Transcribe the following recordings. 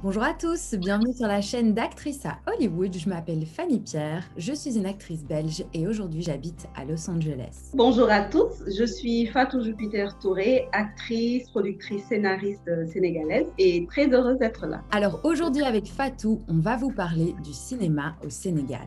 Bonjour à tous, bienvenue sur la chaîne d'Actrices à Hollywood. Je m'appelle Fanny Pierre, je suis une actrice belge et aujourd'hui j'habite à Los Angeles. Bonjour à tous, je suis Fatou Jupiter Touré, actrice, productrice, scénariste sénégalaise et très heureuse d'être là. Alors aujourd'hui avec Fatou, on va vous parler du cinéma au Sénégal.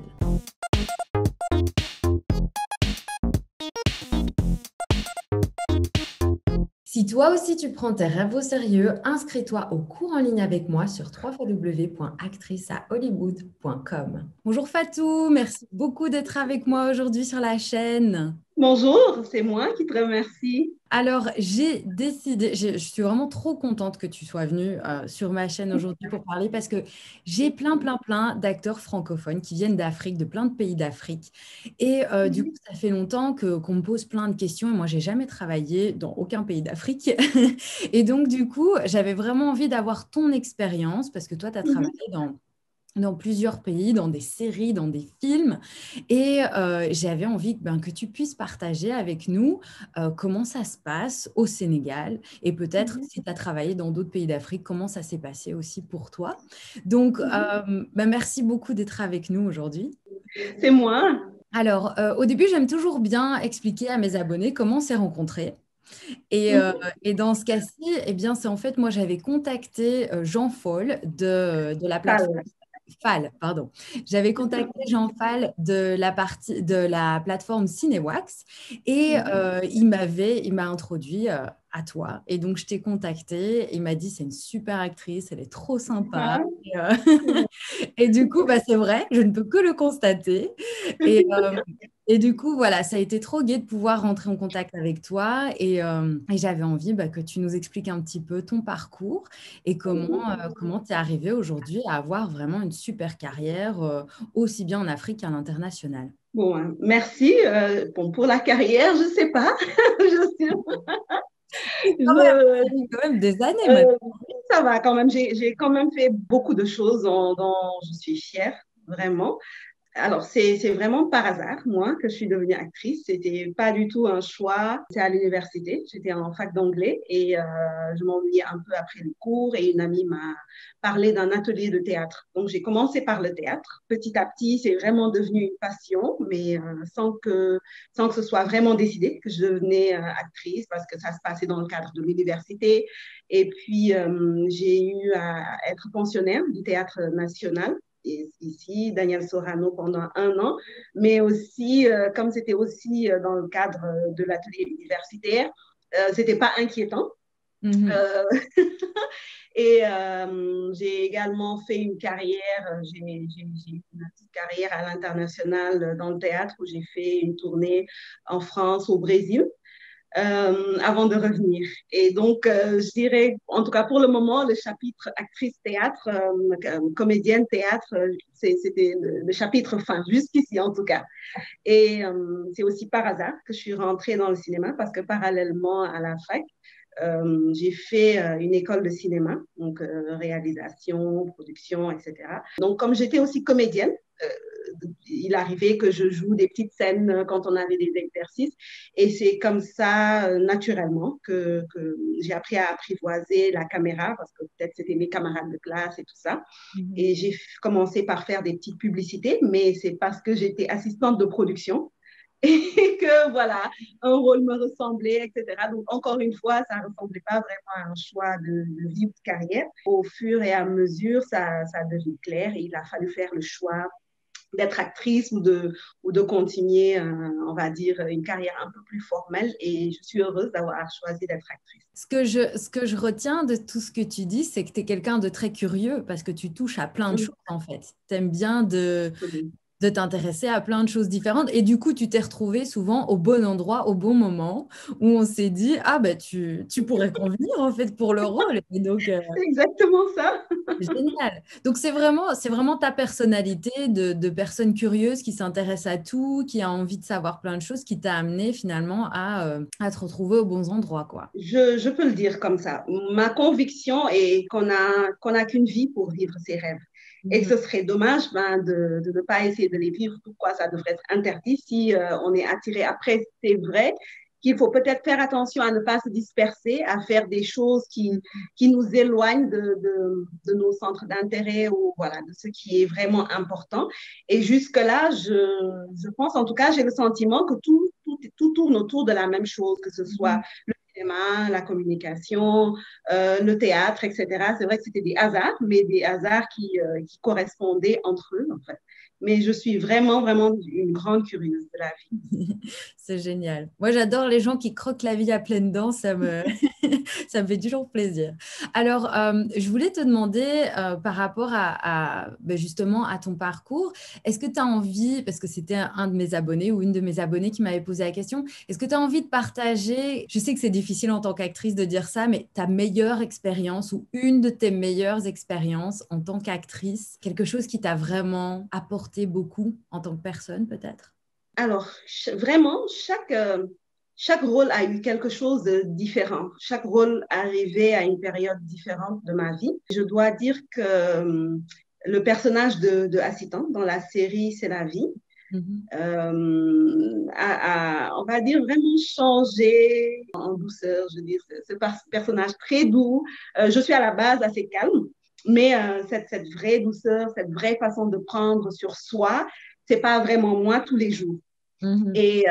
Si toi aussi tu prends tes rêves au sérieux, inscris-toi au cours en ligne avec moi sur www.actriceahollywood.com. Bonjour Fatou, merci beaucoup d'être avec moi aujourd'hui sur la chaîne. Bonjour, c'est moi qui te remercie. Alors, j'ai décidé, je suis vraiment trop contente que tu sois venue sur ma chaîne aujourd'hui pour parler parce que j'ai plein d'acteurs francophones qui viennent d'Afrique, de plein de pays d'Afrique. Et du coup, ça fait longtemps qu'on me pose plein de questions et moi, j'ai jamais travaillé dans aucun pays d'Afrique. Et donc, du coup, j'avais vraiment envie d'avoir ton expérience parce que toi, tu as travaillé dans plusieurs pays, dans des séries, dans des films. Et j'avais envie que tu puisses partager avec nous comment ça se passe au Sénégal et peut-être si tu as travaillé dans d'autres pays d'Afrique, comment ça s'est passé aussi pour toi. Donc, merci beaucoup d'être avec nous aujourd'hui. C'est moi. Alors, au début, j'aime toujours bien expliquer à mes abonnés comment on s'est rencontrés. Et, euh, et dans ce cas-ci, eh bien, c'est en fait, moi, j'avais contacté Jean Fall de la plateforme Tal. Fall, pardon. J'avais contacté Jean Fall de la plateforme Cinewax et il m'a introduit à toi. Et donc, je t'ai contacté. Il m'a dit, c'est une super actrice, elle est trop sympa. Et du coup, c'est vrai, je ne peux que le constater. Et, et du coup, voilà, ça a été trop gai de pouvoir rentrer en contact avec toi. Et j'avais envie que tu nous expliques un petit peu ton parcours et comment tu es arrivé aujourd'hui à avoir vraiment une super carrière, aussi bien en Afrique qu'à l'international. Bon, merci. Bon, pour la carrière, je sais pas. Je sais- Quand même, je- ça fait quand même des années euh, maintenant. ça va quand même. J'ai quand même fait beaucoup de choses dont je suis fière, vraiment. Alors, c'est vraiment par hasard, moi, que je suis devenue actrice. C'était pas du tout un choix. C'est à l'université. J'étais en fac d'anglais et je m'ennuyais un peu après le cours et une amie m'a parlé d'un atelier de théâtre. Donc, j'ai commencé par le théâtre. Petit à petit, c'est vraiment devenu une passion, mais sans que ce soit vraiment décidé que je devenais actrice parce que ça se passait dans le cadre de l'université. Et puis, j'ai eu à être pensionnaire du théâtre national ici, Daniel Sorano pendant un an, mais aussi, comme c'était aussi dans le cadre de l'atelier universitaire, c'était pas inquiétant. Mhm. Euh, et j'ai également fait une carrière, j'ai eu une petite carrière à l'international dans le théâtre où j'ai fait une tournée en France, au Brésil avant de revenir. Et donc, je dirais, en tout cas pour le moment, le chapitre actrice-théâtre, comédienne théâtre, c'était le chapitre fin, jusqu'ici en tout cas. Et c'est aussi par hasard que je suis rentrée dans le cinéma parce que parallèlement à la fac, j'ai fait une école de cinéma, donc réalisation, production, etc. Donc, comme j'étais aussi comédienne, il arrivait que je joue des petites scènes quand on avait des exercices. Et c'est comme ça, naturellement, que j'ai appris à apprivoiser la caméra, parce que peut-être c'était mes camarades de classe et tout ça. Mhm. Et j'ai commencé par faire des petites publicités, mais c'est parce que j'étais assistante de production et que voilà, un rôle me ressemblait, etc. Donc, encore une fois, ça ne ressemblait pas vraiment à un choix de vie ou de carrière. Au fur et à mesure, ça devient clair et il a fallu faire le choix d'être actrice ou de continuer, on va dire, une carrière un peu plus formelle. Et je suis heureuse d'avoir choisi d'être actrice. Ce que je retiens de tout ce que tu dis, c'est que tu es quelqu'un de très curieux parce que tu touches à plein de choses en fait. Tu aimes bien de t'intéresser à plein de choses différentes. Et du coup, tu t'es retrouvé souvent au bon endroit, au bon moment, où on s'est dit, ah ben tu pourrais convenir en fait pour le rôle. Et donc, C'est exactement ça. génial. Donc, c'est vraiment ta personnalité de personne curieuse qui s'intéresse à tout, qui a envie de savoir plein de choses, qui t'a amené finalement à te retrouver aux bons endroits, quoi. Je peux le dire comme ça. Ma conviction est qu'on a qu'une vie pour vivre ses rêves. Et que Mhm. ce serait dommage de ne pas essayer de les vivre. Pourquoi ça devrait être interdit si on est attiré après, c'est vrai. qu'il faut peut-être faire attention à ne pas se disperser, à faire des choses qui nous éloignent de nos centres d'intérêt ou voilà, de ce qui est vraiment important. Et jusque-là, je pense, en tout cas, j'ai le sentiment que tout tourne autour de la même chose, que ce soit le cinéma, la communication, le théâtre, etc. C'est vrai que c'était des hasards, mais des hasards qui correspondaient entre eux, en fait. Mais je suis vraiment, vraiment une grande curieuse de la vie. C'est génial. Moi, j'adore les gens qui croquent la vie à pleines dents. Ça me fait toujours plaisir. Alors, je voulais te demander par rapport ben justement à ton parcours, est-ce que tu as envie, parce que c'était un de mes abonnés ou une de mes abonnées qui m'avait posé la question, est-ce que tu as envie de partager, je sais que c'est difficile en tant qu'actrice de dire ça, mais ta meilleure expérience ou une de tes meilleures expériences en tant qu'actrice, quelque chose qui t'a vraiment apporté beaucoup en tant que personne peut-être? Alors, vraiment, chaque rôle a eu quelque chose de différent. Chaque rôle arrivait à une période différente de ma vie. Je dois dire que le personnage de Assitan dans la série C'est la vie on va dire, vraiment changé en douceur. Je veux dire, ce personnage très doux. Je suis à la base assez calme, mais cette vraie douceur, cette vraie façon de prendre sur soi, c'est pas vraiment moi tous les jours. Et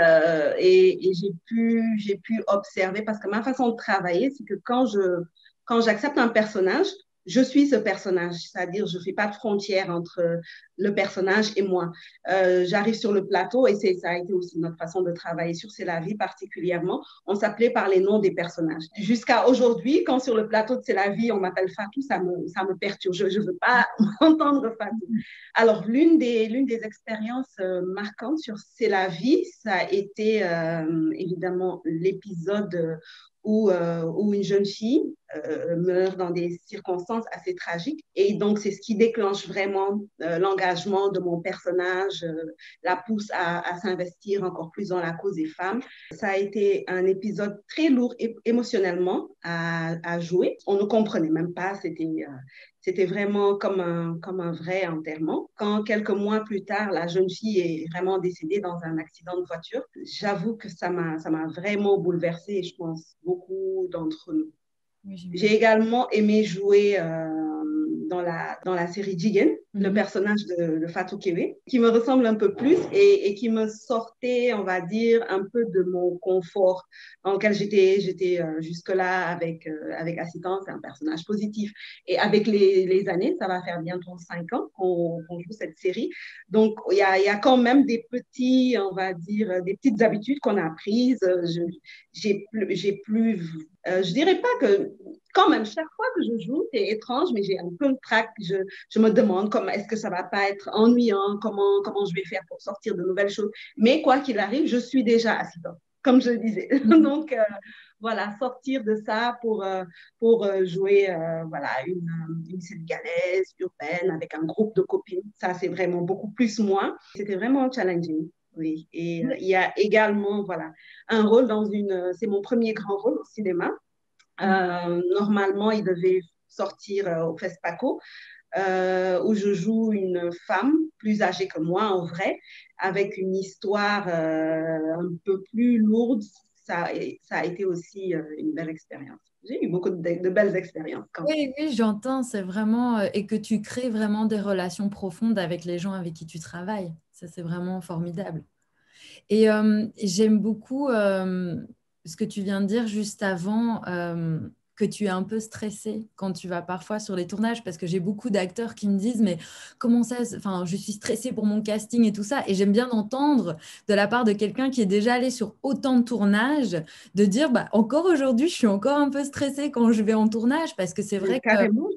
j'ai pu observer, parce que ma façon de travailler, c'est que quand j'accepte un personnage, je suis ce personnage, c'est-à-dire je ne fais pas de frontière entre le personnage et moi. J'arrive sur le plateau et ça a été aussi notre façon de travailler sur C'est la vie particulièrement. On s'appelait par les noms des personnages. Jusqu'à aujourd'hui, quand sur le plateau de C'est la vie, on m'appelle Fatou, ça me perturbe. Je ne veux pas entendre Fatou. Alors, l'une des expériences marquantes sur C'est la vie, ça a été évidemment l'épisode où une jeune fille meurt dans des circonstances assez tragiques. Et donc, c'est ce qui déclenche vraiment l'engagement de mon personnage, la pousse à s'investir encore plus dans la cause des femmes. Ça a été un épisode très lourd émotionnellement à jouer. On ne comprenait même pas, c'était vraiment comme un vrai enterrement. Quand quelques mois plus tard, la jeune fille est vraiment décédée dans un accident de voiture, j'avoue que ça m'a vraiment bouleversée et je pense beaucoup d'entre nous. Oui, j'ai également aimé jouer dans la série Jigen, le personnage de Fatou Kewe, qui me ressemble un peu plus et qui me sortait, on va dire, un peu de mon confort dans lequel j'étais jusque-là avec Assitan. C'est un personnage positif. Et avec les années, ça va faire bientôt 5 ans qu'on joue cette série. Donc, il y a quand même des petits, on va dire, des petites habitudes qu'on a prises. Je dirais pas que quand même, chaque fois que je joue, c'est étrange, mais j'ai un peu le trac. Je me demande comment est-ce que ça va pas être ennuyant, comment je vais faire pour sortir de nouvelles choses. Mais quoi qu'il arrive, je suis déjà Assitan, comme je le disais. Donc, voilà, sortir de ça pour jouer voilà, une sénégalaise urbaine avec un groupe de copines, ça, c'est vraiment beaucoup plus moi. C'était vraiment challenging. Oui, et il y a également voilà, un rôle c'est mon premier grand rôle au cinéma. Normalement, il devait sortir au FESPACO, où je joue une femme plus âgée que moi en vrai, avec une histoire un peu plus lourde. Ça a été aussi une belle expérience. J'ai eu beaucoup de belles expériences quand même. Oui, oui, j'entends, c'est vraiment, et que tu crées vraiment des relations profondes avec les gens avec qui tu travailles. Ça, c'est vraiment formidable. Et j'aime beaucoup ce que tu viens de dire juste avant, que tu es un peu stressée quand tu vas parfois sur les tournages, parce que j'ai beaucoup d'acteurs qui me disent, mais comment ça, enfin, je suis stressée pour mon casting et tout ça. Et j'aime bien entendre de la part de quelqu'un qui est déjà allé sur autant de tournages, de dire, bah, encore aujourd'hui, je suis encore un peu stressée quand je vais en tournage, parce que c'est vrai que... Carrément.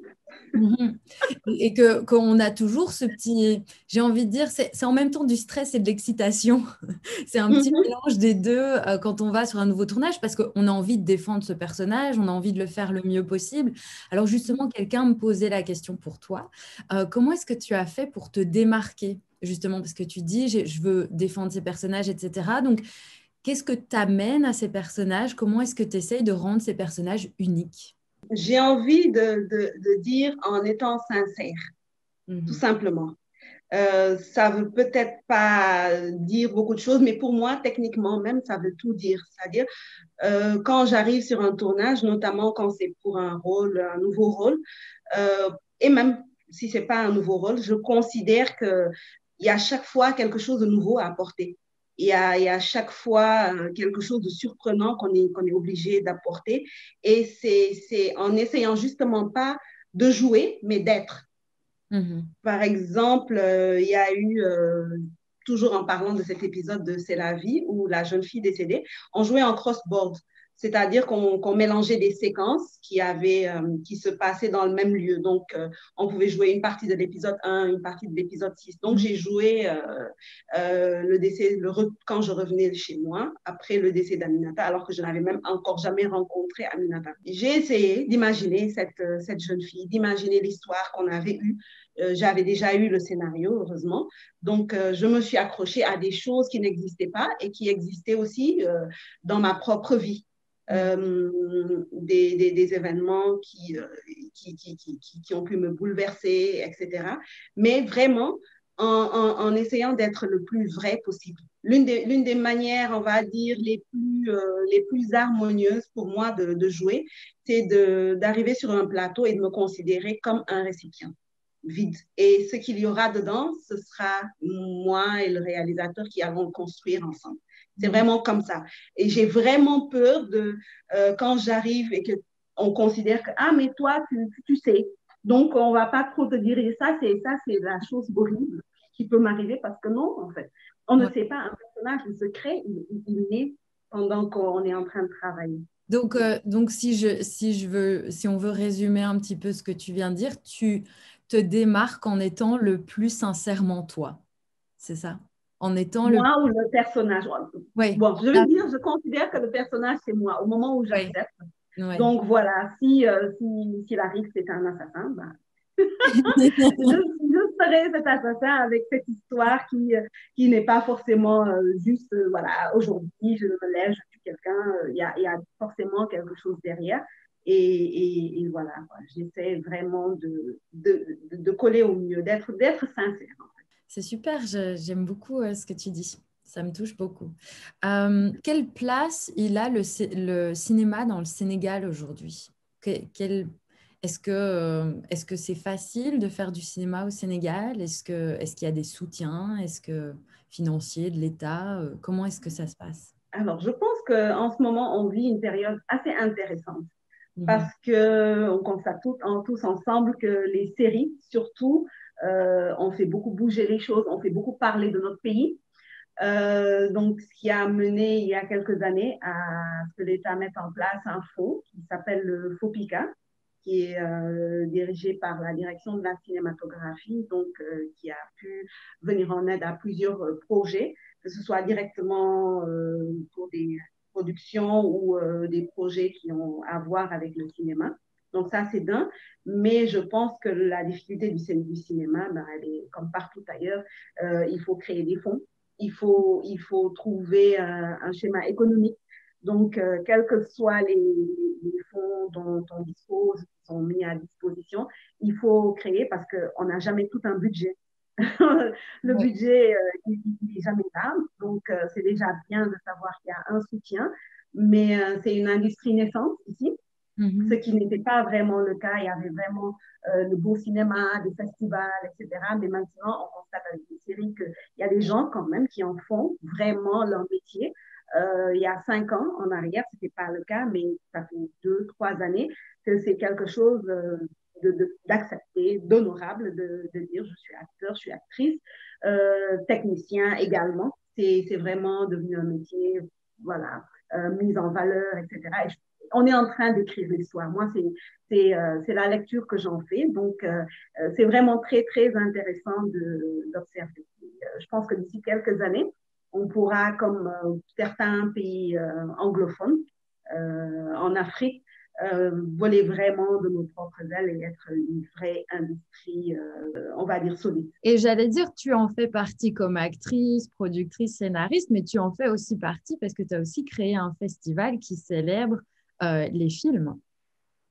Et qu'on a toujours ce petit, j'ai envie de dire, c'est en même temps du stress et de l'excitation. C'est un petit mélange des deux quand on va sur un nouveau tournage parce qu'on a envie de défendre ce personnage, on a envie de le faire le mieux possible. Alors justement, quelqu'un me posait la question pour toi. Comment est-ce que tu as fait pour te démarquer? Justement, parce que tu dis, je veux défendre ces personnages, etc. Donc, qu'est-ce que tu amènes à ces personnages? Comment est-ce que tu essayes de rendre ces personnages uniques? J'ai envie de dire en étant sincère, tout simplement. Ça veut peut-être pas dire beaucoup de choses, mais pour moi, techniquement même, ça veut tout dire. C'est-à-dire, quand j'arrive sur un tournage, notamment quand c'est pour un rôle, un nouveau rôle, euh, et même si c'est pas un nouveau rôle, je considère que il y a chaque fois quelque chose de nouveau à apporter. Il y a chaque fois quelque chose de surprenant qu'on est obligé d'apporter. Et c'est en essayant justement pas de jouer, mais d'être. Mhm. Par exemple, il y a eu, toujours en parlant de cet épisode de C'est la vie, où la jeune fille décédée, on jouait en cross-board, c'est-à-dire qu'on mélangeait des séquences qui se passaient dans le même lieu. Donc, on pouvait jouer une partie de l'épisode 1, une partie de l'épisode 6. Donc, j'ai joué le décès, quand je revenais chez moi, après le décès d'Aminata, alors que je n'avais même encore jamais rencontré Aminata. J'ai essayé d'imaginer cette jeune fille, d'imaginer l'histoire qu'on avait eue. J'avais déjà eu le scénario, heureusement. Donc, je me suis accrochée à des choses qui n'existaient pas et qui existaient aussi dans ma propre vie. Des événements qui ont pu me bouleverser, etc. Mais vraiment, en essayant d'être le plus vrai possible. L'une des manières, on va dire, les plus harmonieuses pour moi de jouer, c'est d'arriver sur un plateau et de me considérer comme un récipient vide. Et ce qu'il y aura dedans, ce sera moi et le réalisateur qui allons le construire ensemble. C'est vraiment comme ça. Et j'ai vraiment peur quand j'arrive et qu'on considère que, ah, mais toi, tu sais. Donc, on ne va pas trop te dire, et ça, c'est la chose horrible qui peut m'arriver parce que non, en fait. On ne Ouais. sait pas, un personnage, il se crée, il naît pendant qu'on est en train de travailler. Donc si on veut résumer un petit peu ce que tu viens de dire, tu te démarques en étant le plus sincèrement toi. C'est ça? En étant le... Moi ou le personnage. Oui. Bon, je vais dire, je considère que le personnage, c'est moi, au moment où Oui. j'accepte. Oui. Donc voilà, si Larry, c'est un assassin, ben, je serai cet assassin avec cette histoire qui n'est pas forcément juste, voilà, aujourd'hui, je me lève, je tue quelqu'un, il y a forcément quelque chose derrière. Et voilà, quoi. J'essaie vraiment de coller au mieux, d'être sincère. C'est super, j'aime beaucoup ce que tu dis. Ça me touche beaucoup. Quelle place il a le cinéma dans le Sénégal aujourd'hui? Est-ce que c'est facile de faire du cinéma au Sénégal? Est-ce qu'il y a des soutiens? Est-ce que financiers de l'État? Comment est-ce que ça se passe? Alors, je pense qu'en ce moment, on vit une période assez intéressante Mhm. parce qu'on constate tous ensemble que les séries, surtout, ont fait beaucoup bouger les choses, ont fait beaucoup parler de notre pays. Donc, ce qui a mené il y a quelques années à ce que l'État mette en place un fonds qui s'appelle le FOPICA, qui est dirigé par la direction de la cinématographie, donc qui a pu venir en aide à plusieurs projets, que ce soit directement pour des productions ou des projets qui ont à voir avec le cinéma. Donc ça, c'est d'un. Mais je pense que la difficulté du cinéma, ben, elle est comme partout ailleurs. Il faut créer des fonds, il faut trouver un schéma économique. Donc, quels que soient les fonds dont on dispose, qui sont mis à disposition, il faut créer parce qu'on n'a jamais tout un budget. Le Ouais. budget, il n'est jamais là. Donc, c'est déjà bien de savoir qu'il y a un soutien. Mais c'est une industrie naissante ici, ce Mhm. qui n'était pas vraiment le cas. Il y avait vraiment le beau cinéma, des festivals, etc. Mais maintenant, on constate avec les séries qu'il y a des gens quand même qui en font vraiment leur métier. Il y a 5 ans en arrière, ce n'était pas le cas, mais ça fait 2, 3 années que c'est quelque chose d'accepté, d'honorable, de dire je suis acteur, je suis actrice, technicien également. C'est vraiment devenu un métier, voilà, mise en valeur, etc. Et on est en train d'écrire l'histoire. Moi, c'est la lecture que j'en fais. Donc, c'est vraiment très, très intéressant d'observer. Je pense que d'ici quelques années, on pourra, comme certains pays anglophones en Afrique, voler vraiment de nos propres ailes et être une vraie industrie, on va dire, solide. Et j'allais dire, tu en fais partie comme actrice, productrice, scénariste, mais tu en fais aussi partie parce que tu as aussi créé un festival qui célèbre les films.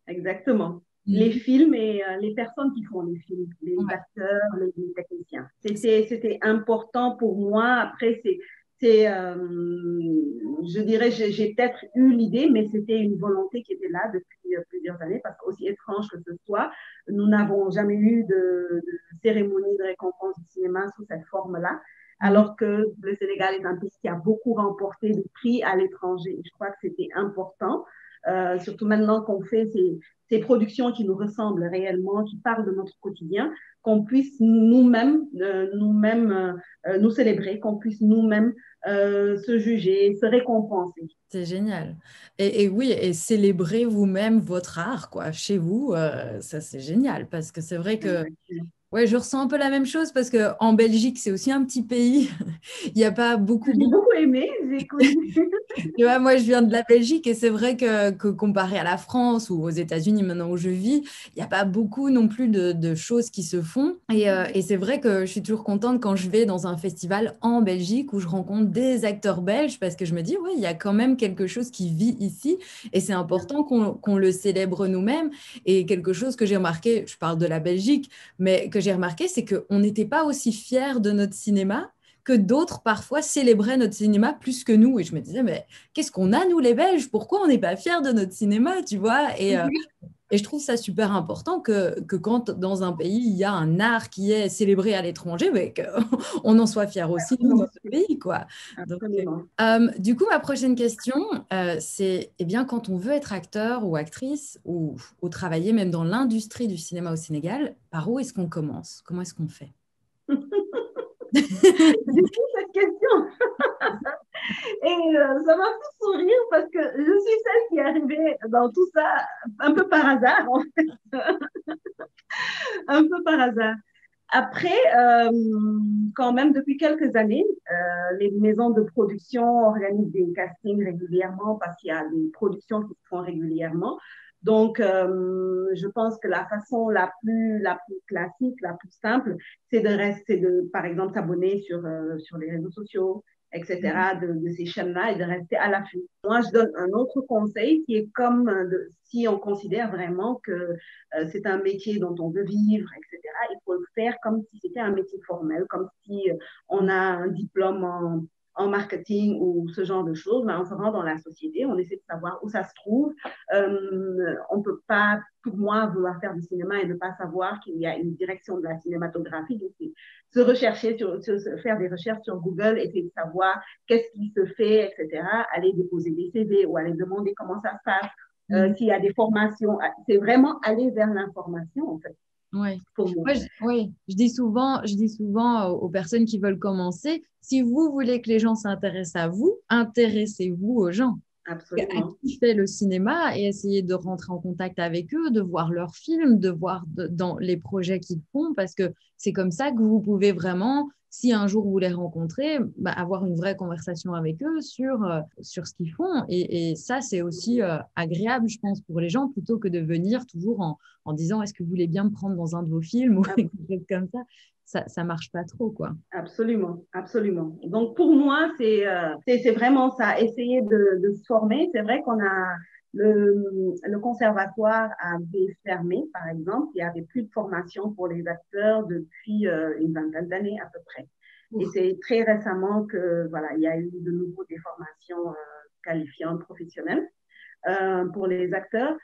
Exactement. les Mhm. films et les personnes qui font les films, les Ouais, acteurs, les techniciens. C'était important pour moi. Après, je dirais, j'ai peut-être eu l'idée, mais c'était une volonté qui était là depuis plusieurs années, parce qu'aussi étrange que ce soit, nous n'avons jamais eu de cérémonie de récompense du cinéma sous cette forme-là, mhm. alors que le Sénégal est un pays qui a beaucoup remporté des prix à l'étranger. Je crois que c'était important, surtout maintenant qu'on fait ces productions qui nous ressemblent réellement, qui parlent de notre quotidien, qu'on puisse nous-mêmes nous célébrer, qu'on puisse nous-mêmes se juger, se récompenser. C'est génial. Et oui, et célébrer vous-même votre art, quoi, chez vous, ça c'est génial parce que c'est vrai que Exactement. ouais, je ressens un peu la même chose parce que en Belgique, c'est aussi un petit pays. Il n'y a pas beaucoup, J'ai beaucoup aimé, j'ai connu. tu vois, moi, je viens de la Belgique et c'est vrai que comparé à la France ou aux États-Unis, maintenant où je vis, il n'y a pas beaucoup non plus de choses qui se font. Et c'est vrai que je suis toujours contente quand je vais dans un festival en Belgique où je rencontre des acteurs belges parce que je me dis, ouais, il y a quand même quelque chose qui vit ici et c'est important qu'on le célèbre nous-mêmes. Et quelque chose que j'ai remarqué, je parle de la Belgique, mais que j'ai remarqué, c'est qu'on n'était pas aussi fiers de notre cinéma que d'autres parfois célébraient notre cinéma plus que nous. Et je me disais, mais qu'est-ce qu'on a, nous, les Belges? Pourquoi on n'est pas fiers de notre cinéma, tu vois? Et je trouve ça super important que quand dans un pays, il y a un art qui est célébré à l'étranger, mais qu'on en soit fiers aussi, nous, dans ce pays, quoi. Donc, Absolument. du coup, ma prochaine question, c'est, eh bien, quand on veut être acteur ou actrice ou travailler même dans l'industrie du cinéma au Sénégal, par où est-ce qu'on commence? Comment est-ce qu'on fait? Du coup, cette question, et ça m'a fait sourire parce que je suis celle qui est arrivée dans tout ça un peu par hasard, en fait. Un peu par hasard. Après, quand même, depuis quelques années, les maisons de production organisent des castings régulièrement parce qu'il y a des productions qui se font régulièrement. Donc, je pense que la façon la plus classique, la plus simple, c'est de rester, par exemple, s'abonner sur les réseaux sociaux, etc., de ces chaînes-là et de rester à l'affût. Moi, je donne un autre conseil qui est comme si on considère vraiment que c'est un métier dont on veut vivre, etc. Il faut le faire comme si c'était un métier formel, comme si on a un diplôme en marketing ou ce genre de choses. Mais on se rend dans la société, on essaie de savoir où ça se trouve. On ne peut pas, pour moi, vouloir faire du cinéma et ne pas savoir qu'il y a une direction de la cinématographie. Donc, c'est faire des recherches sur Google, essayer de savoir qu'est-ce qui se fait, etc. Aller déposer des CV ou aller demander comment ça se passe, Mhm. s'il y a des formations. C'est vraiment aller vers l'information, en fait, Ouais. pour moi. Oui, je dis souvent aux personnes qui veulent commencer, si vous voulez que les gens s'intéressent à vous, intéressez-vous aux gens à Absolument. qui fait le cinéma et essayez de rentrer en contact avec eux, de voir leurs films, de voir dans les projets qu'ils font, parce que c'est comme ça que vous pouvez vraiment, si un jour vous les rencontrez, bah, avoir une vraie conversation avec eux sur ce qu'ils font. Et ça, c'est aussi agréable, je pense, pour les gens, plutôt que de venir toujours en disant, est-ce que vous voulez bien me prendre dans un de vos films ou quelque chose comme ça. Ça marche pas trop, quoi. Absolument, absolument. Donc pour moi, c'est vraiment ça, essayer de se former. C'est vrai qu'on a le conservatoire avait fermé, par exemple. Il n'y avait plus de formation pour les acteurs depuis une vingtaine d'années à peu près. Et Ouf. c'est très récemment que voilà, il y a eu de nouveau des formations qualifiantes professionnelles pour les acteurs.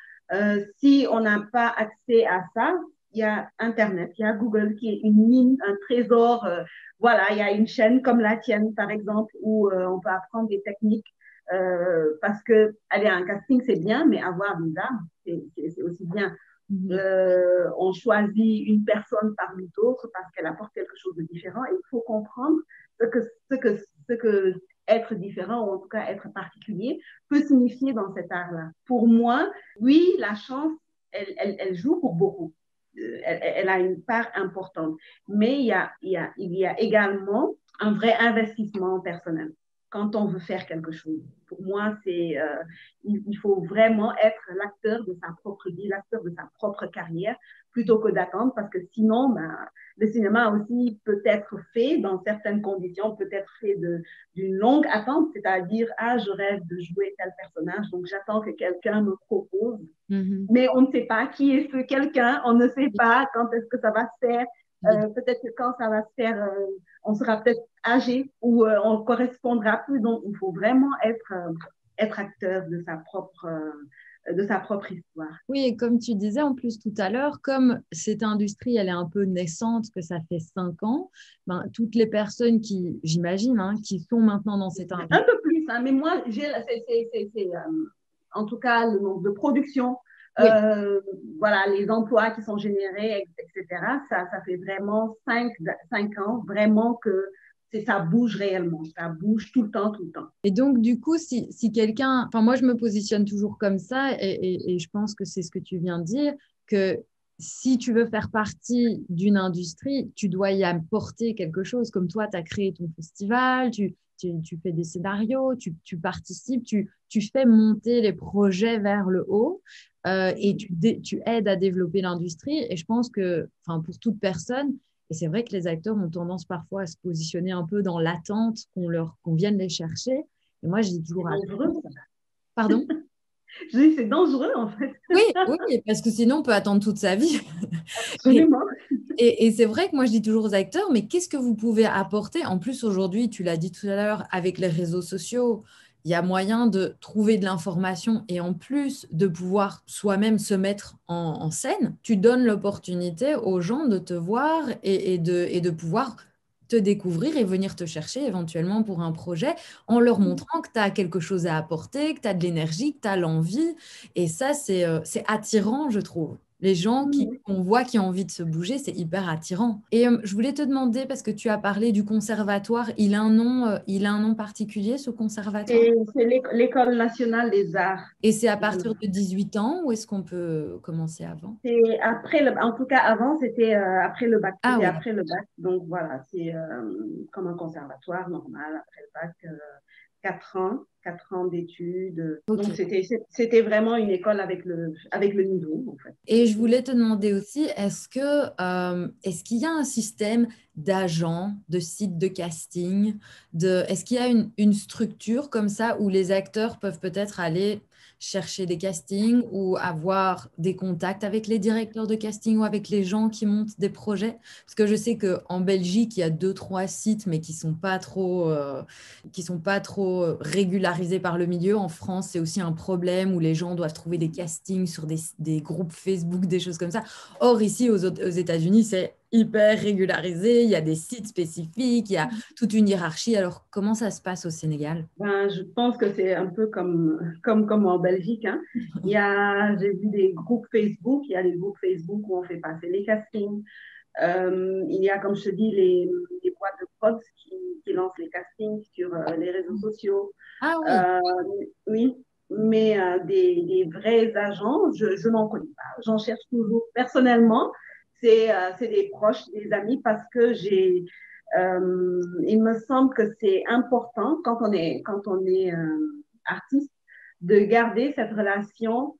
Si on n'a pas accès à ça, il y a Internet, il y a Google qui est une mine, un trésor. Voilà, il y a une chaîne comme la tienne, par exemple, où on peut apprendre des techniques. Parce que aller à un casting, c'est bien, mais avoir des armes, c'est aussi bien. Mhm. On choisit une personne parmi d'autres parce qu'elle apporte quelque chose de différent. Et il faut comprendre ce que, ce que, ce que être différent, ou en tout cas être particulier, peut signifier dans cet art-là. Pour moi, oui, la chance, elle joue pour beaucoup. Elle a une part importante. Mais il y a également un vrai investissement personnel. quand on veut faire quelque chose. Pour moi, il faut vraiment être l'acteur de sa propre vie, l'acteur de sa propre carrière, plutôt que d'attendre, parce que sinon, ben, le cinéma aussi peut être fait dans certaines conditions, peut être fait d'une longue attente, c'est-à-dire, je rêve de jouer tel personnage, donc j'attends que quelqu'un me propose. Mais on ne sait pas qui est ce quelqu'un, on ne sait pas quand est-ce que ça va se faire. Peut-être que quand ça va se faire, on sera peut-être âgé ou on correspondra plus. Donc, il faut vraiment être acteur de sa propre histoire. Oui, et comme tu disais en plus tout à l'heure, comme cette industrie, elle est un peu naissante, que ça fait 5 ans, ben, toutes les personnes qui, j'imagine, hein, qui sont maintenant dans cette industrie. Un peu plus, hein, mais moi, en tout cas, le nombre de production, oui. Voilà, les emplois qui sont générés, etc. Ça fait vraiment 5 ans vraiment que ça bouge réellement, ça bouge tout le temps, tout le temps. Et donc, du coup, si quelqu'un, enfin moi, je me positionne toujours comme ça et je pense que c'est ce que tu viens de dire, que si tu veux faire partie d'une industrie, tu dois y apporter quelque chose. Comme toi, tu as créé ton festival, tu fais des scénarios, tu participes, tu fais monter les projets vers le haut et tu aides à développer l'industrie. Et je pense que, enfin, pour toute personne, et c'est vrai que les acteurs ont tendance parfois à se positionner un peu dans l'attente qu'on vienne les chercher. Et moi, je dis toujours à... Pardon? Je dis c'est dangereux, en fait. Oui, parce que sinon, on peut attendre toute sa vie. Absolument. Et c'est vrai que moi, je dis toujours aux acteurs, mais qu'est-ce que vous pouvez apporter? En plus, aujourd'hui, tu l'as dit tout à l'heure, avec les réseaux sociaux, il y a moyen de trouver de l'information et en plus de pouvoir soi-même se mettre en scène. Tu donnes l'opportunité aux gens de te voir et de pouvoir te découvrir et venir te chercher éventuellement pour un projet en leur montrant que tu as quelque chose à apporter, que tu as de l'énergie, que tu as l'envie. Et ça, c'est attirant, je trouve. Les gens qu'on voit qui ont envie de se bouger, c'est hyper attirant. Et je voulais te demander, parce que tu as parlé du conservatoire, il a un nom particulier, ce conservatoire? C'est l'École nationale des arts. Et c'est à partir de 18 ans ou est-ce qu'on peut commencer avant? C'est en tout cas, avant, c'était après le bac. Ah, C'était oui. après le bac. Donc voilà, c'est comme un conservatoire normal, après le bac, 4 ans d'études. Okay. Donc c'était vraiment une école avec le niveau, en fait. Et je voulais te demander aussi, est-ce qu'il y a un système d'agents, de sites de casting, est-ce qu'il y a une structure comme ça où les acteurs peuvent peut-être aller chercher des castings ou avoir des contacts avec les directeurs de casting ou avec les gens qui montent des projets? Parce que je sais qu'en Belgique, il y a 2-3 sites, mais qui ne sont pas trop régularisés par le milieu. En France, c'est aussi un problème où les gens doivent trouver des castings sur des groupes Facebook, des choses comme ça. Or, ici, aux États-Unis, c'est hyper régularisé. Il y a des sites spécifiques, il y a toute une hiérarchie. Alors, comment ça se passe au Sénégal? Je pense que c'est un peu comme en Belgique, hein. J'ai vu des groupes Facebook, il y a des groupes Facebook où on fait passer les castings. Il y a, comme je te dis, les boîtes de prod qui lancent les castings sur les réseaux sociaux. Ah oui. Oui, mais des vrais agents, je n'en connais pas. J'en cherche toujours. Personnellement, c'est des proches, des amis, parce que il me semble que c'est important quand on est artiste de garder cette relation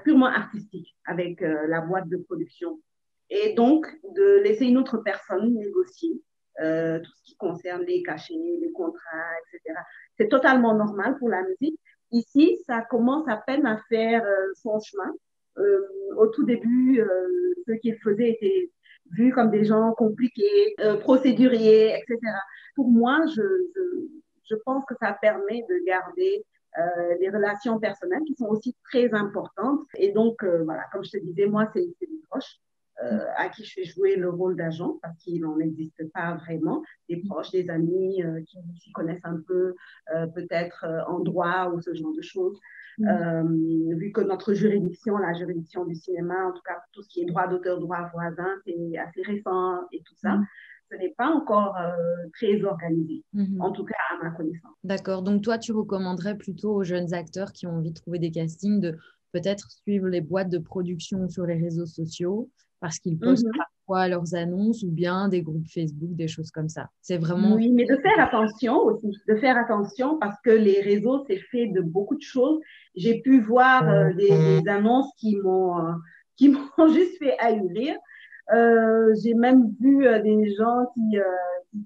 purement artistique avec la boîte de production. Et donc, de laisser une autre personne négocier tout ce qui concerne les cachets, les contrats, etc. C'est totalement normal pour la musique. Ici, ça commence à peine à faire son chemin. Au tout début, ceux qui le faisaient étaient vus comme des gens compliqués, procéduriers, etc. Pour moi, je pense que ça permet de garder des relations personnelles qui sont aussi très importantes. Et donc, voilà, comme je te disais, moi, c'est des proches à qui je fais jouer le rôle d'agent parce qu'il n'en existe pas vraiment, des proches, des amis qui s'y connaissent un peu, peut-être en droit ou ce genre de choses. Vu que notre juridiction, la juridiction du cinéma, en tout cas tout ce qui est droit d'auteur, droit voisin, c'est assez récent et tout ça. Ce n'est pas encore très organisé, en tout cas à ma connaissance. D'accord, donc toi tu recommanderais plutôt aux jeunes acteurs qui ont envie de trouver des castings de peut-être suivre les boîtes de production sur les réseaux sociaux parce qu'ils postent fois leurs annonces ou bien des groupes Facebook, des choses comme ça. C'est vraiment... Oui, mais de faire attention aussi, de faire attention parce que les réseaux, c'est fait de beaucoup de choses. J'ai pu voir des annonces qui m'ont juste fait ahurir. J'ai même vu des gens qui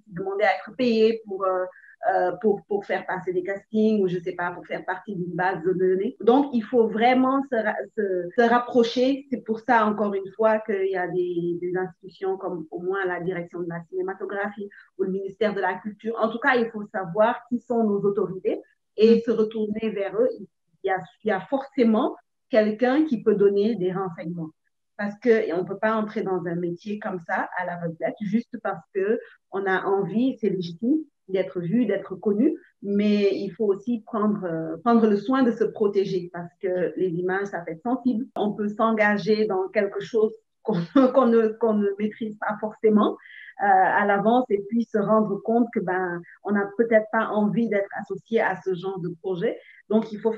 demandaient à être payés pour faire passer des castings ou je sais pas, pour faire partie d'une base de données. Donc, il faut vraiment se rapprocher. C'est pour ça, encore une fois, qu'il y a des institutions comme au moins la direction de la cinématographie ou le ministère de la Culture. En tout cas, il faut savoir qui sont nos autorités et se retourner vers eux. Il y a forcément quelqu'un qui peut donner des renseignements parce qu'on ne peut pas entrer dans un métier comme ça à la retraite juste parce qu'on a envie, c'est légitime, d'être vu, d'être connu, mais il faut aussi prendre le soin de se protéger parce que les images, ça fait sensible. On peut s'engager dans quelque chose qu'on ne maîtrise pas forcément à l'avance et puis se rendre compte que on n'a peut-être pas envie d'être associé à ce genre de projet. Donc, il faut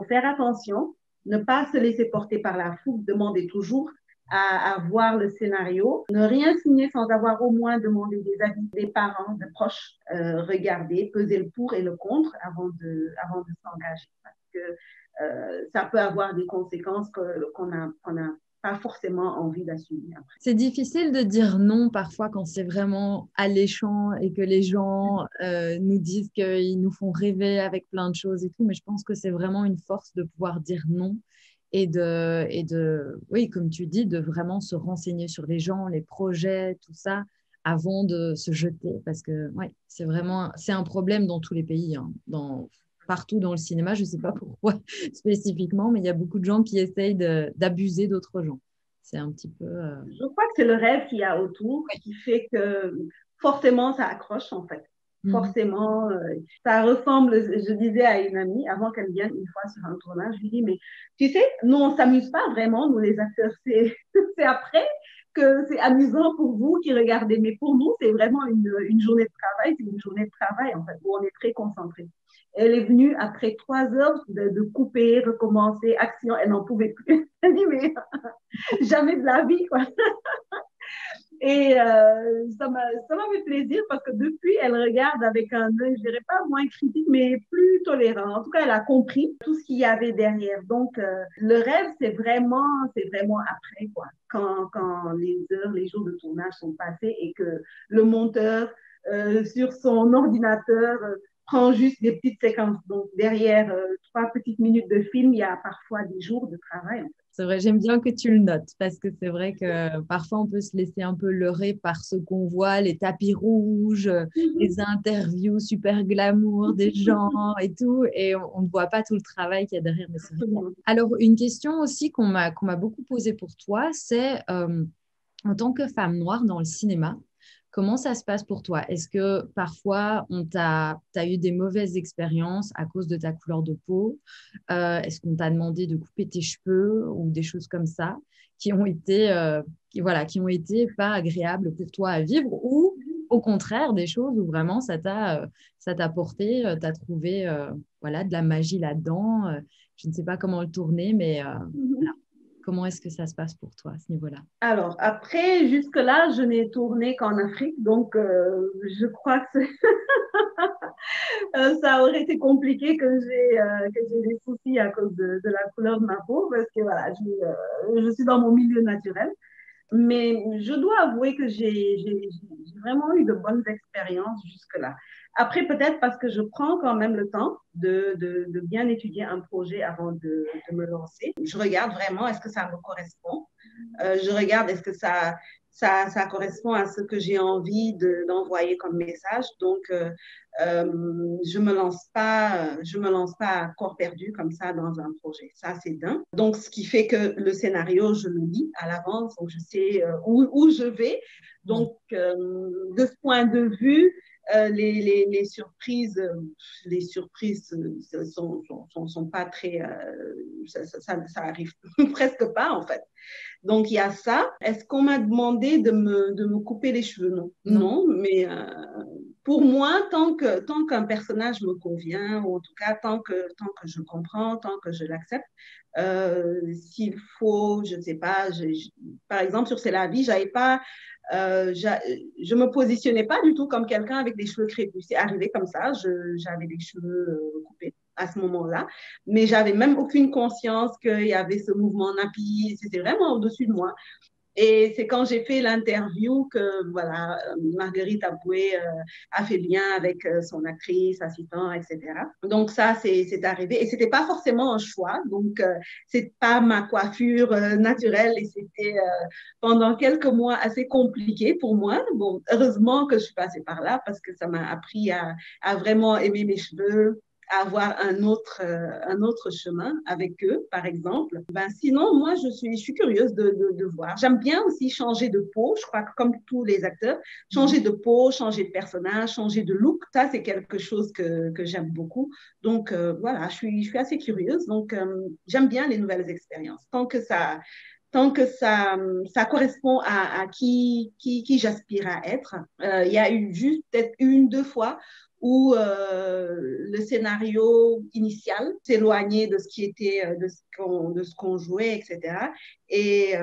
faire attention, ne pas se laisser porter par la foule, demander toujours à voir le scénario, ne rien signer sans avoir au moins demandé des avis des parents, de proches, regarder, peser le pour et le contre avant de s'engager. Parce que ça peut avoir des conséquences qu'on n'a pas forcément envie d'assumer après. C'est difficile de dire non parfois quand c'est vraiment alléchant et que les gens nous disent qu'ils nous font rêver avec plein de choses et tout, mais je pense que c'est vraiment une force de pouvoir dire non oui, comme tu dis, de vraiment se renseigner sur les gens, les projets, tout ça, avant de se jeter. Parce que, ouais, c'est un problème dans tous les pays, hein, partout dans le cinéma. Je ne sais pas pourquoi spécifiquement, mais il y a beaucoup de gens qui essayent d'abuser d'autres gens. C'est un petit peu... Je crois que c'est le rêve qu'il y a autour qui fait que forcément ça accroche en fait. Forcément, ça ressemble, je disais à une amie, avant qu'elle vienne une fois sur un tournage, je lui dis, mais tu sais, nous, on ne s'amuse pas vraiment, nous les acteurs, c'est après que c'est amusant pour vous qui regardez, mais pour nous, c'est vraiment une journée de travail, c'est une journée de travail en fait, où on est très concentré. Elle est venue après 3 heures de couper, recommencer, action, elle n'en pouvait plus. Elle dit, mais jamais de la vie, quoi. Et ça m'a fait plaisir parce que depuis, elle regarde avec un œil, je dirais pas moins critique, mais plus tolérant. En tout cas, elle a compris tout ce qu'il y avait derrière. Donc, le rêve, c'est vraiment après, quoi. Quand les heures, les jours de tournage sont passés et que le monteur, sur son ordinateur, prend juste des petites séquences. Donc, derrière 3 petites minutes de film, il y a parfois des jours de travail. En fait. C'est vrai, j'aime bien que tu le notes parce que c'est vrai que parfois on peut se laisser un peu leurrer par ce qu'on voit, les tapis rouges, les interviews super glamour des gens et tout, et on ne voit pas tout le travail qu'il y a derrière. Mais c'est vrai. Alors, une question aussi qu'on m'a beaucoup posée pour toi, c'est en tant que femme noire dans le cinéma, comment ça se passe pour toi? Est-ce que parfois, t'as eu des mauvaises expériences à cause de ta couleur de peau? Est-ce qu'on t'a demandé de couper tes cheveux ou des choses comme ça qui ont été pas agréables pour toi à vivre ou au contraire des choses où vraiment ça t'a porté, t'as trouvé voilà, de la magie là-dedans. Je ne sais pas comment le tourner, mais voilà. Comment est-ce que ça se passe pour toi à ce niveau-là? Alors, après, jusque-là, je n'ai tourné qu'en Afrique, donc je crois que ça aurait été compliqué que j'ai des soucis à cause de la couleur de ma peau, parce que voilà, je suis dans mon milieu naturel. Mais je dois avouer que j'ai vraiment eu de bonnes expériences jusque-là. Après, peut-être parce que je prends quand même le temps de bien étudier un projet avant de me lancer. Je regarde vraiment, est-ce que ça me correspond? Je regarde, est-ce que ça correspond à ce que j'ai envie d'envoyer comme message. Donc, je me lance pas à corps perdu comme ça dans un projet. Ça, c'est d'un. Donc, ce qui fait que le scénario, je le lis à l'avance, donc je sais où je vais. Donc, de ce point de vue, les surprises sont pas très, ça arrive presque pas en fait. Donc, il y a ça. Est-ce qu'on m'a demandé de me couper les cheveux? Non. Non, mais pour moi, tant qu'un personnage me convient, ou en tout cas tant que je comprends, tant que je l'accepte, s'il faut, je ne sais pas, par exemple sur C'est la vie, je me positionnais pas du tout comme quelqu'un avec des cheveux crépus. C'est arrivé comme ça, j'avais des cheveux coupés à ce moment-là, mais j'avais même aucune conscience qu'il y avait ce mouvement nappy, c'était vraiment au-dessus de moi. Et c'est quand j'ai fait l'interview que voilà, Marguerite Aboué a fait bien avec son actrice, assistant, etc. Donc ça, c'est arrivé. Et c'était pas forcément un choix. Donc, c'est pas ma coiffure naturelle. Et c'était pendant quelques mois assez compliqué pour moi. Bon, heureusement que je suis passée par là parce que ça m'a appris à vraiment aimer mes cheveux, à avoir un autre chemin avec eux, par exemple. Ben, sinon, moi, je suis curieuse de voir. J'aime bien aussi changer de peau. Je crois que comme tous les acteurs, changer de peau, changer de personnage, changer de look, ça, c'est quelque chose que j'aime beaucoup. Donc, voilà, je suis assez curieuse. Donc, j'aime bien les nouvelles expériences. Tant que ça correspond à qui j'aspire à être. Il y a eu juste peut-être une, deux fois où le scénario initial s'éloignait de ce qui était, de ce qu'on jouait, etc. Et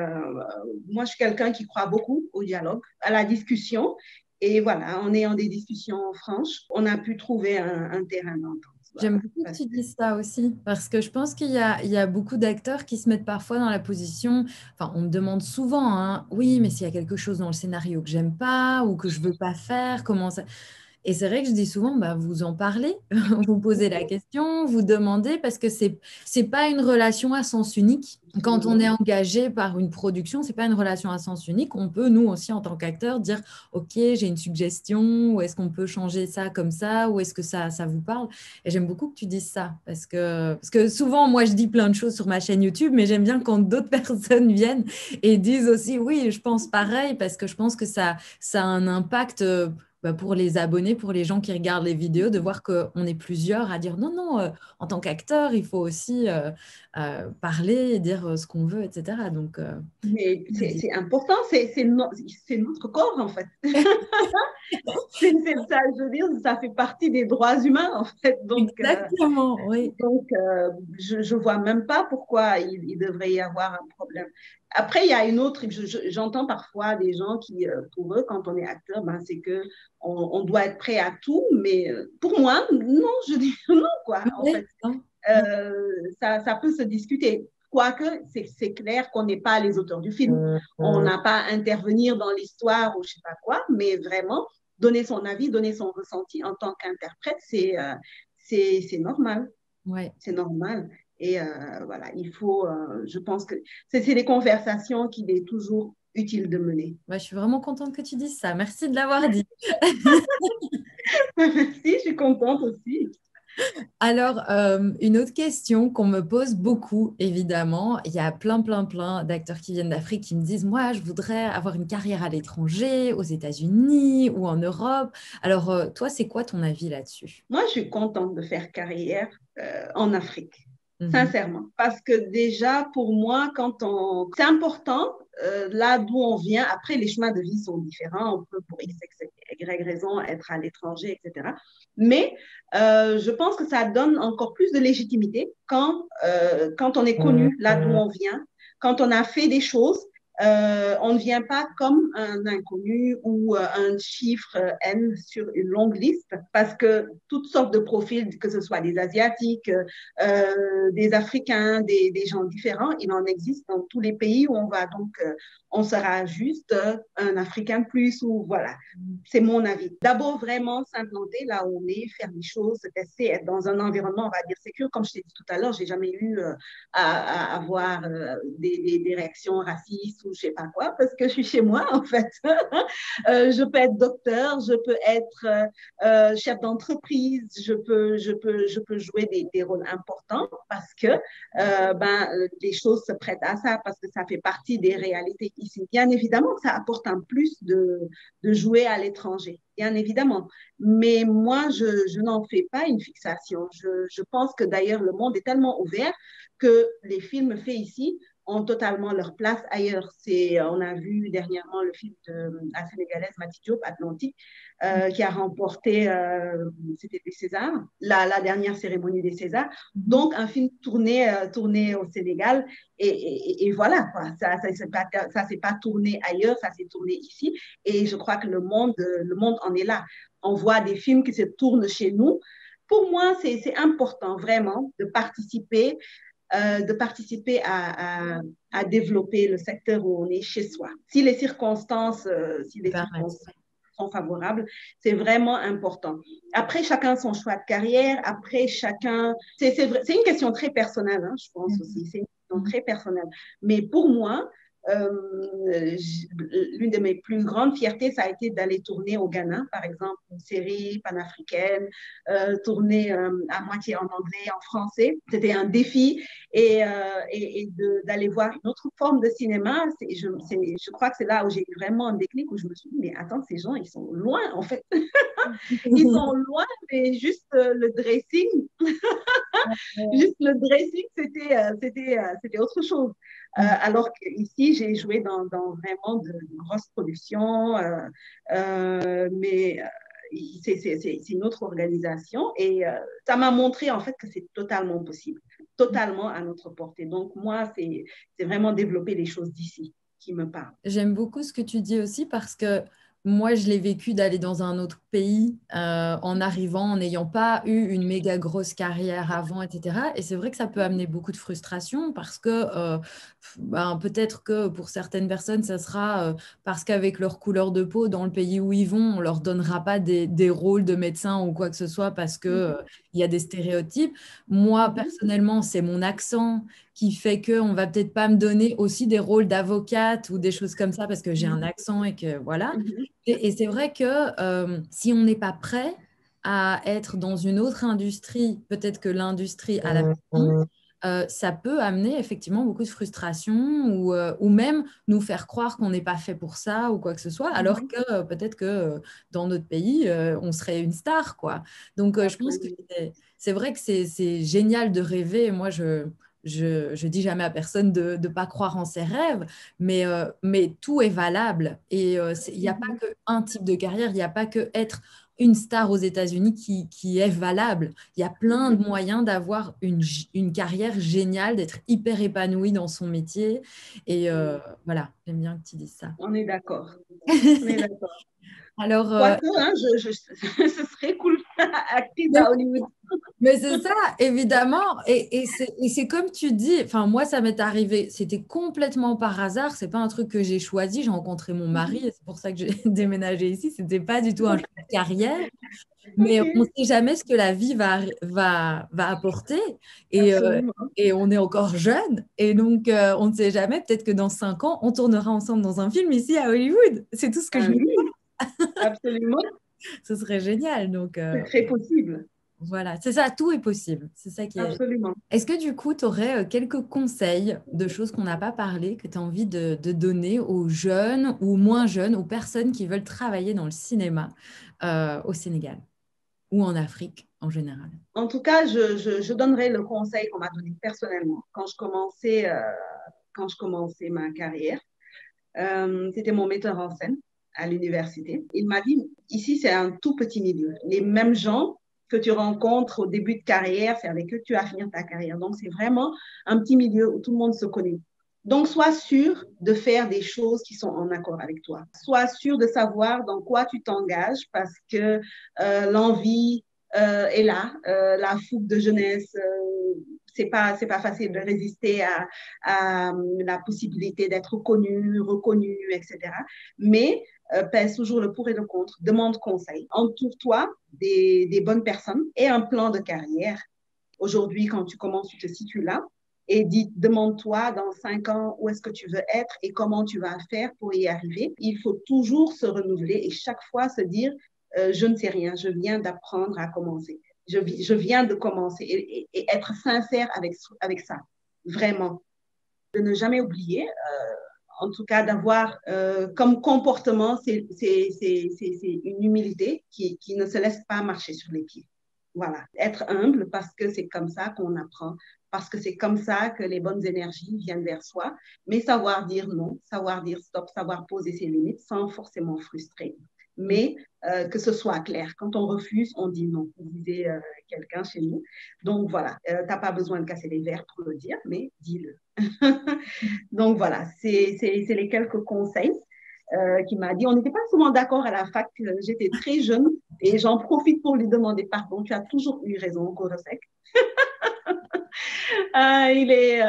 moi, je suis quelqu'un qui croit beaucoup au dialogue, à la discussion. Et voilà, en ayant des discussions franches, on a pu trouver un terrain d'entente. J'aime Voilà. beaucoup que tu dises ça aussi, parce que je pense il y a beaucoup d'acteurs qui se mettent parfois dans la position, enfin, on me demande souvent, hein, oui, mais s'il y a quelque chose dans le scénario que j'aime pas ou que je veux pas faire, comment ça... Et c'est vrai que je dis souvent, bah, vous en parlez, vous posez la question, vous demandez, parce que c'est pas une relation à sens unique. Quand on est engagé par une production, c'est pas une relation à sens unique. On peut, nous aussi, en tant qu'acteur, dire, OK, j'ai une suggestion, ou est-ce qu'on peut changer ça comme ça, ou est-ce que ça vous parle? Et j'aime beaucoup que tu dises ça, parce que souvent, moi, je dis plein de choses sur ma chaîne YouTube, mais j'aime bien quand d'autres personnes viennent et disent aussi, oui, je pense pareil, parce que je pense que ça a un impact bah, pour les abonnés, pour les gens qui regardent les vidéos, de voir qu'on est plusieurs à dire non, non, en tant qu'acteur, il faut aussi parler et dire ce qu'on veut, etc. Donc, Mais c'est important, c'est notre corps en fait. Ça, je veux dire, ça fait partie des droits humains en fait. exactement, oui. Donc je ne vois même pas pourquoi il devrait y avoir un problème. Après, il y a une autre, j'entends parfois des gens qui, pour eux, quand on est acteur, ben, c'est que on doit être prêt à tout, mais pour moi, non, je dis non, quoi, en Oui, fait. non, non. Ça peut se discuter. Quoique, c'est clair qu'on n'est pas les auteurs du film. On n'a pas à intervenir dans l'histoire ou je ne sais pas quoi, mais vraiment, donner son avis, donner son ressenti en tant qu'interprète, c'est normal. Ouais. C'est normal. Et voilà, il faut, je pense que c'est des conversations qu'il est toujours utile de mener. Bah, je suis vraiment contente que tu dises ça. Merci de l'avoir dit. Merci, je suis contente aussi. Alors, une autre question qu'on me pose beaucoup, évidemment, il y a plein d'acteurs qui viennent d'Afrique qui me disent, moi, je voudrais avoir une carrière à l'étranger, aux États-Unis ou en Europe. Alors, toi, c'est quoi ton avis là-dessus? Moi, je suis contente de faire carrière en Afrique, Mhm. sincèrement. Parce que déjà, pour moi, c'est important, là d'où on vient, après, les chemins de vie sont différents. On peut, pour X, Y raison, être à l'étranger, etc. Mais je pense que ça donne encore plus de légitimité quand on est connu là d'où on vient, quand on a fait des choses. On ne vient pas comme un inconnu ou un chiffre N sur une longue liste parce que toutes sortes de profils, que ce soit des Asiatiques, des Africains, des gens différents, il en existe dans tous les pays où on va. Donc, on sera juste un Africain de plus ou voilà. C'est mon avis. D'abord, vraiment s'implanter là où on est, faire les choses, se tester, être dans un environnement, on va dire, sécure. Comme je t'ai dit tout à l'heure, j'ai jamais eu à avoir des réactions racistes ou je sais pas quoi, parce que je suis chez moi, en fait. Je peux être docteur, je peux être chef d'entreprise, je peux jouer des rôles importants parce que les choses se prêtent à ça, parce que ça fait partie des réalités ici. Bien évidemment que ça apporte un plus de jouer à l'étranger, bien évidemment. Mais moi, je n'en fais pas une fixation. Je pense que d'ailleurs, le monde est tellement ouvert que les films faits ici ont totalement leur place ailleurs. On a vu dernièrement le film de la Sénégalaise Mati Diop, Atlantique, qui a remporté, c'était les Césars, la dernière cérémonie des Césars. Donc, un film tourné au Sénégal. Et voilà, quoi. Ça s'est pas tourné ailleurs, ça s'est tourné ici. Et je crois que le monde en est là. On voit des films qui se tournent chez nous. Pour moi, c'est important vraiment de participer à développer le secteur où on est chez soi. Si les circonstances sont favorables, c'est vraiment important. Après, chacun son choix de carrière. Après, c'est une question très personnelle, hein, je pense aussi. C'est une question très personnelle. Mais pour moi, l'une de mes plus grandes fiertés, ça a été d'aller tourner au Ghana, par exemple, une série panafricaine, tourner à moitié en anglais, en français. C'était un défi et d'aller voir une autre forme de cinéma. Je crois que c'est là où j'ai eu vraiment un déclic, où je me suis dit, mais attends, ces gens, ils sont loin, en fait. Ils sont loin, mais juste le dressing, juste le dressing, c'était autre chose. Alors qu'ici, j'ai joué dans vraiment de grosses productions, mais c'est une autre organisation et ça m'a montré en fait que c'est totalement possible, totalement à notre portée. Donc moi, c'est vraiment développer les choses d'ici qui me parlent. J'aime beaucoup ce que tu dis aussi parce que moi, je l'ai vécu d'aller dans un autre pays en arrivant, en n'ayant pas eu une méga grosse carrière avant, etc. Et c'est vrai que ça peut amener beaucoup de frustration parce que peut-être que pour certaines personnes, ça sera parce qu'avec leur couleur de peau, dans le pays où ils vont, on leur donnera pas des rôles de médecin ou quoi que ce soit parce que il y a des stéréotypes. Moi, personnellement, c'est mon accent qui fait qu'on va peut-être pas me donner aussi des rôles d'avocate ou des choses comme ça parce que j'ai un accent et que voilà. Et c'est vrai que si on n'est pas prêt à être dans une autre industrie, peut-être que l'industrie à la maison, ça peut amener effectivement beaucoup de frustration ou même nous faire croire qu'on n'est pas fait pour ça ou quoi que ce soit, alors que peut-être que dans notre pays, on serait une star, quoi. Donc, je pense que c'est vrai que c'est génial de rêver. Moi, je dis jamais à personne de ne pas croire en ses rêves, mais tout est valable. Et il n'y a pas qu'un type de carrière, il n'y a pas que être une star aux États-Unis qui est valable. Il y a plein de moyens d'avoir une carrière géniale, d'être hyper épanoui dans son métier. Et voilà, j'aime bien que tu dises ça. On est d'accord. On est d'accord. Alors, Quoique, hein, ce serait cool, actrice à Hollywood. mais c'est ça, évidemment. Et c'est comme tu dis, enfin, moi, ça m'est arrivé, c'était complètement par hasard, c'est pas un truc que j'ai choisi. J'ai rencontré mon mari et c'est pour ça que j'ai déménagé ici. C'était pas du tout un choix de carrière, mais on ne sait jamais ce que la vie va apporter. Et on est encore jeune, et donc on ne sait jamais, peut-être que dans 5 ans, on tournera ensemble dans un film ici à Hollywood. C'est tout ce que je me dis. Oui, absolument. Ce serait génial. Donc, C'est très possible. voilà, c'est ça, tout est possible. C'est ça qui est. Absolument. Est-ce que du coup, tu aurais quelques conseils de choses qu'on n'a pas parlé, que tu as envie de donner aux jeunes ou moins jeunes, aux personnes qui veulent travailler dans le cinéma au Sénégal ou en Afrique en général? En tout cas, je donnerai le conseil qu'on m'a donné personnellement quand je commençais ma carrière. C'était mon metteur en scène à l'université. Il m'a dit, ici, c'est un tout petit milieu. Les mêmes gens que tu rencontres au début de carrière, c'est avec eux que tu vas finir ta carrière. Donc, c'est vraiment un petit milieu où tout le monde se connaît. Donc, sois sûr de faire des choses qui sont en accord avec toi. Sois sûr de savoir dans quoi tu t'engages parce que l'envie est là, la fougue de jeunesse, c'est pas facile de résister à la possibilité d'être reconnu, etc. Mais pèse toujours le pour et le contre. Demande conseil. Entoure-toi des bonnes personnes et un plan de carrière. Aujourd'hui, quand tu commences, tu te situes là et demande-toi dans 5 ans où est-ce que tu veux être et comment tu vas faire pour y arriver. Il faut toujours se renouveler et chaque fois se dire je ne sais rien, je viens d'apprendre à commencer. Je viens de commencer et être sincère avec ça, vraiment. De ne jamais oublier, en tout cas d'avoir comme comportement, c'est une humilité qui ne se laisse pas marcher sur les pieds. Voilà, être humble parce que c'est comme ça qu'on apprend parce que c'est comme ça que les bonnes énergies viennent vers soi, mais savoir dire non, savoir dire stop, savoir poser ses limites sans forcément frustrer. Mais que ce soit clair. Quand on refuse, on dit non. Vous disait quelqu'un chez nous. Donc voilà, tu n'as pas besoin de casser les verres pour le dire, mais dis-le. Donc voilà, c'est les quelques conseils qui m'a dit. On n'était pas souvent d'accord à la fac. J'étais très jeune et j'en profite pour lui demander pardon. Tu as toujours eu raison, Gorosek. Il est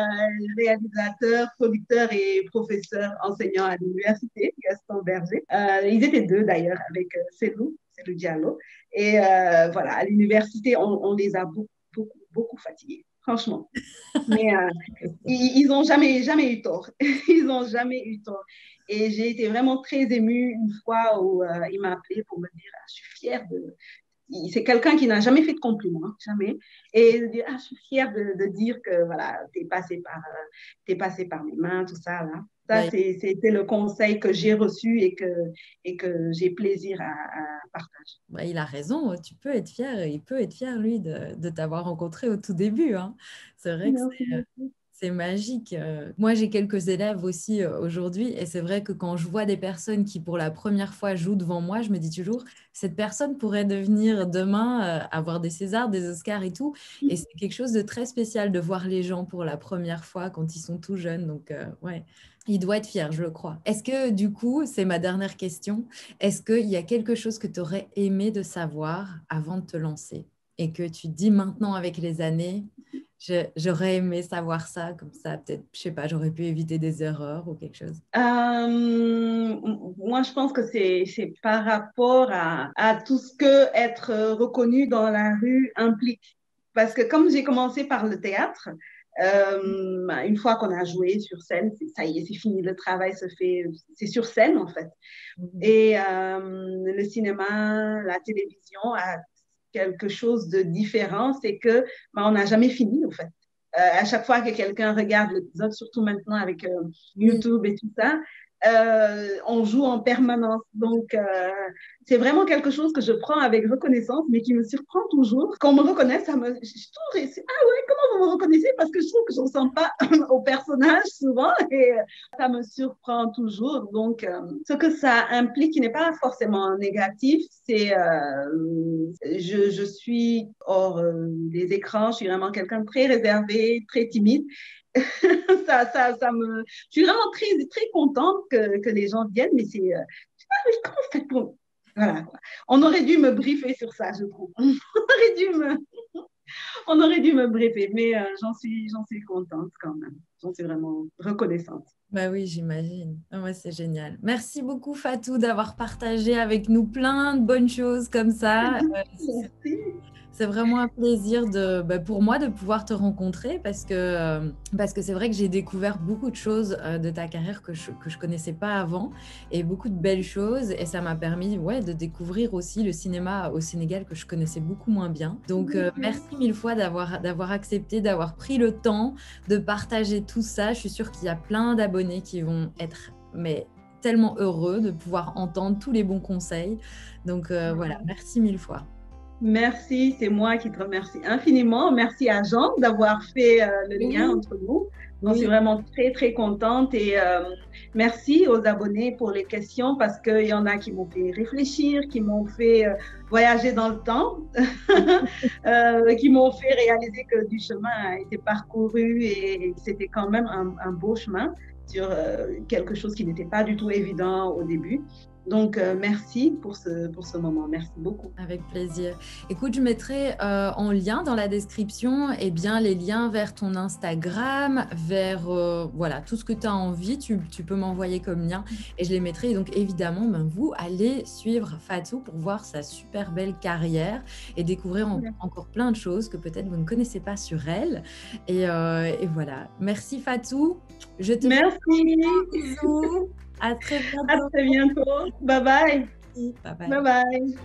réalisateur, producteur et professeur enseignant à l'université, Gaston Berger. Ils étaient deux d'ailleurs avec Célou Diallo. Et voilà, à l'université, on les a beaucoup fatigués, franchement. Mais ils n'ont jamais eu tort. Ils n'ont jamais eu tort. Et j'ai été vraiment très émue une fois où il m'a appelé pour me dire je suis fière de, c'est quelqu'un qui n'a jamais fait de compliments, jamais. Et de dire, je suis fière de dire que voilà, t'es passé par mes mains, tout ça. Là. Ça, c'était le conseil que j'ai reçu et que j'ai plaisir à partager. Il a raison, tu peux être fier, il peut être fier, lui, de t'avoir rencontré au tout début. Hein. C'est vrai que c'est magique. Moi, j'ai quelques élèves aussi aujourd'hui et c'est vrai que quand je vois des personnes qui, pour la première fois, jouent devant moi, je me dis toujours, cette personne pourrait devenir demain, avoir des Césars, des Oscars et tout. Et c'est quelque chose de très spécial de voir les gens pour la première fois quand ils sont tout jeunes. Donc, ouais, il doit être fier, je le crois. Est-ce que, du coup, c'est ma dernière question, est-ce qu'il y a quelque chose que tu aurais aimé de savoir avant de te lancer et que tu dis maintenant avec les années, j'aurais aimé savoir ça, comme ça, peut-être, je sais pas, j'aurais pu éviter des erreurs ou quelque chose. Moi, je pense que c'est par rapport à tout ce que être reconnu dans la rue implique. Parce que comme j'ai commencé par le théâtre, une fois qu'on a joué sur scène, ça y est, c'est fini, le travail se fait, c'est sur scène en fait. Et le cinéma, la télévision a quelque chose de différent, c'est que on n'a jamais fini en fait. À chaque fois que quelqu'un regarde l'épisode, surtout maintenant avec YouTube et tout ça, on joue en permanence. Donc, c'est vraiment quelque chose que je prends avec reconnaissance, mais qui me surprend toujours. Quand on me reconnaît, ça me... Je suis toujours... Ah ouais, comment vous me reconnaissez? Parce que je trouve que je ne ressemble pas au personnage souvent et ça me surprend toujours. Donc, ce que ça implique, qui n'est pas forcément négatif, c'est... je suis hors des écrans, je suis vraiment quelqu'un de très réservé, très timide. Je suis vraiment très, très contente que les gens viennent, mais c'est, comment on fait pour, voilà, quoi. On aurait dû me briefer sur ça, je trouve. On aurait dû me briefer, mais j'en suis contente quand même. J'en suis vraiment reconnaissante. Bah oui, j'imagine. Ah ouais, c'est génial. Merci beaucoup, Fatou, d'avoir partagé avec nous plein de bonnes choses comme ça. Merci. C'est vraiment un plaisir pour moi de pouvoir te rencontrer parce que c'est vrai que j'ai découvert beaucoup de choses de ta carrière que je connaissais pas avant et beaucoup de belles choses et ça m'a permis de découvrir aussi le cinéma au Sénégal que je connaissais beaucoup moins bien. Donc, merci mille fois d'avoir accepté, d'avoir pris le temps de partager tout ça. Je suis sûre qu'il y a plein d'abonnés qui vont être tellement heureux de pouvoir entendre tous les bons conseils. Donc, voilà, merci mille fois. Merci, c'est moi qui te remercie infiniment. Merci à Jean d'avoir fait le lien entre nous. Je suis vraiment très, très contente et merci aux abonnés pour les questions parce qu'il y en a qui m'ont fait réfléchir, qui m'ont fait voyager dans le temps, qui m'ont fait réaliser que du chemin a été parcouru et c'était quand même un beau chemin sur quelque chose qui n'était pas du tout évident au début. Donc, merci pour ce moment. Merci beaucoup. Avec plaisir. Écoute, je mettrai en lien dans la description les liens vers ton Instagram, vers tout ce que tu as envie. Tu peux m'envoyer comme lien et je les mettrai. Et donc, évidemment, vous allez suivre Fatou pour voir sa super belle carrière et découvrir encore plein de choses que peut-être vous ne connaissez pas sur elle. Et voilà. Merci Fatou. Je te fais un bisou. À très bientôt. À très bientôt. Bye bye. Bye bye. Bye bye.